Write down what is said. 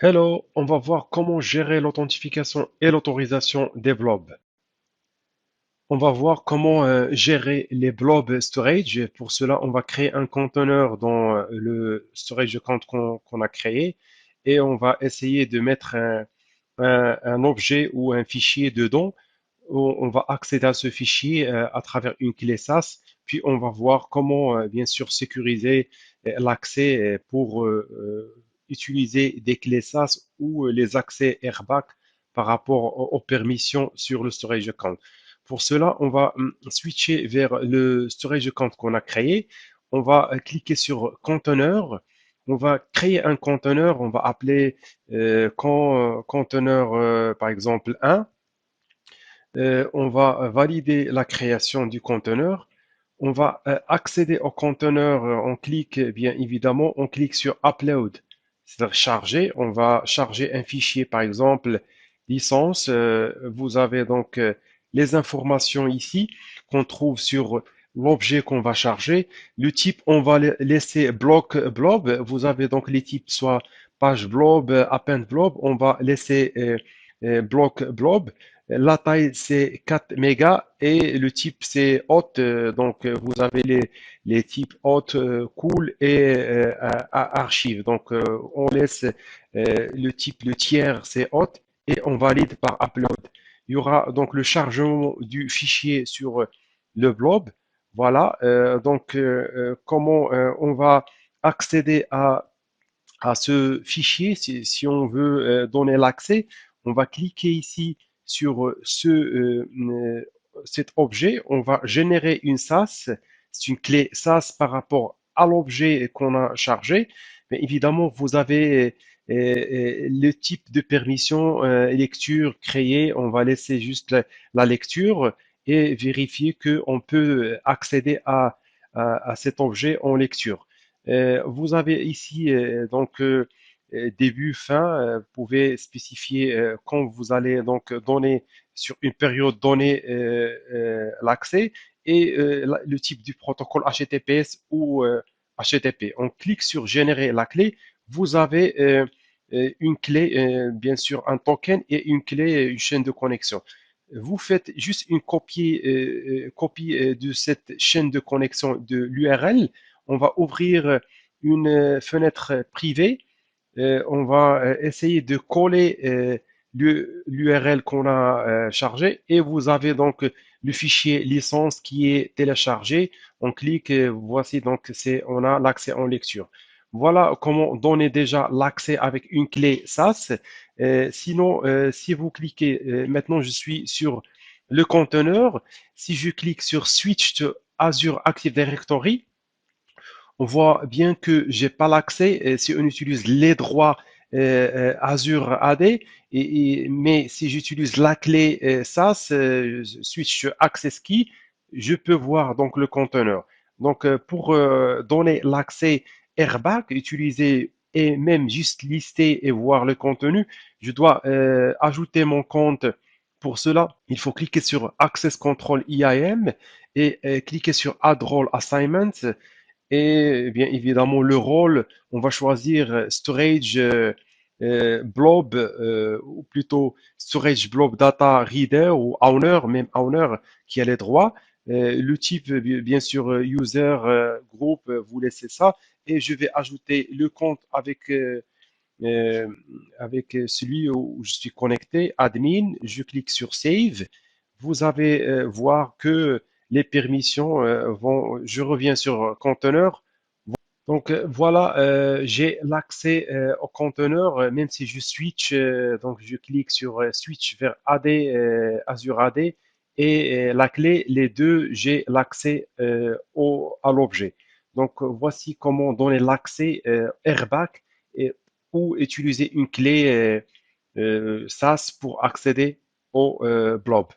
Hello, on va voir comment gérer l'authentification et l'autorisation des blobs. On va voir comment gérer les blob storage. Et pour cela, on va créer un conteneur dans le storage account qu'on a créé et on va essayer de mettre un objet ou un fichier dedans. On va accéder à ce fichier à travers une clé SAS, puis on va voir comment, bien sûr, sécuriser l'accès pour utiliser des clés SAS ou les accès airbag par rapport aux permissions sur le storage account. Pour cela, on va switcher vers le storage account qu'on a créé. On va cliquer sur conteneur. On va créer un conteneur. On va appeler conteneur, par exemple, 1. On va valider la création du conteneur. On va accéder au conteneur. On clique, bien évidemment, on clique sur Upload, c'est-à-dire charger. On va charger un fichier, par exemple, licence. Vous avez donc les informations ici qu'on trouve sur l'objet qu'on va charger. Le type, on va laisser bloc blob. Vous avez donc les types, soit page blob, append blob. On va laisser bloc blob. La taille, c'est 4 mégas et le type, c'est hot. Donc, vous avez les types hot, cool et archive. Donc, on laisse le type, le tiers, c'est hot et on valide par upload. Il y aura donc le chargement du fichier sur le blob. Voilà. Donc, comment on va accéder à ce fichier, si on veut donner l'accès, on va cliquer ici sur cet objet, on va générer une SAS, c'est une clé SAS par rapport à l'objet qu'on a chargé. Mais évidemment, vous avez le type de permission lecture créée, on va laisser juste la lecture et vérifier qu'on peut accéder à cet objet en lecture. Vous avez ici donc début, fin. Vous pouvez spécifier quand vous allez donc donner sur une période donnée l'accès et le type du protocole HTTPS ou HTTP. On clique sur générer la clé. Vous avez une clé, bien sûr, un token et une clé, une chaîne de connexion. Vous faites juste une copie de cette chaîne de connexion de l'URL. On va ouvrir une fenêtre privée. On va essayer de coller l'URL qu'on a chargé et vous avez donc le fichier licence qui est téléchargé. On clique, voici donc on a l'accès en lecture. Voilà comment donner déjà l'accès avec une clé SAS. Sinon, si vous cliquez, maintenant je suis sur le conteneur. Si je clique sur Switch to Azure Active Directory, on voit bien que j'ai pas l'accès si on utilise les droits Azure AD, mais si j'utilise la clé SAS, switch access key, je peux voir donc le conteneur. Donc pour donner l'accès airbag, utiliser et même juste lister et voir le contenu, je dois ajouter mon compte. Pour cela, il faut cliquer sur Access Control IAM et cliquer sur Add Role Assignments et bien évidemment, le rôle, on va choisir Storage Blob, ou plutôt Storage Blob Data Reader ou Owner, même Owner qui a les droits. Le type, bien sûr, User Group, vous laissez ça. Et je vais ajouter le compte euh, avec celui où je suis connecté, Admin. Je clique sur Save. Vous allez voir que les permissions je reviens sur conteneur. Donc voilà, j'ai l'accès au conteneur, même si je switch, donc je clique sur switch vers AD, Azure AD, et la clé, les deux, j'ai l'accès à l'objet. Donc voici comment donner l'accès airbag et, ou utiliser une clé SAS pour accéder au blob.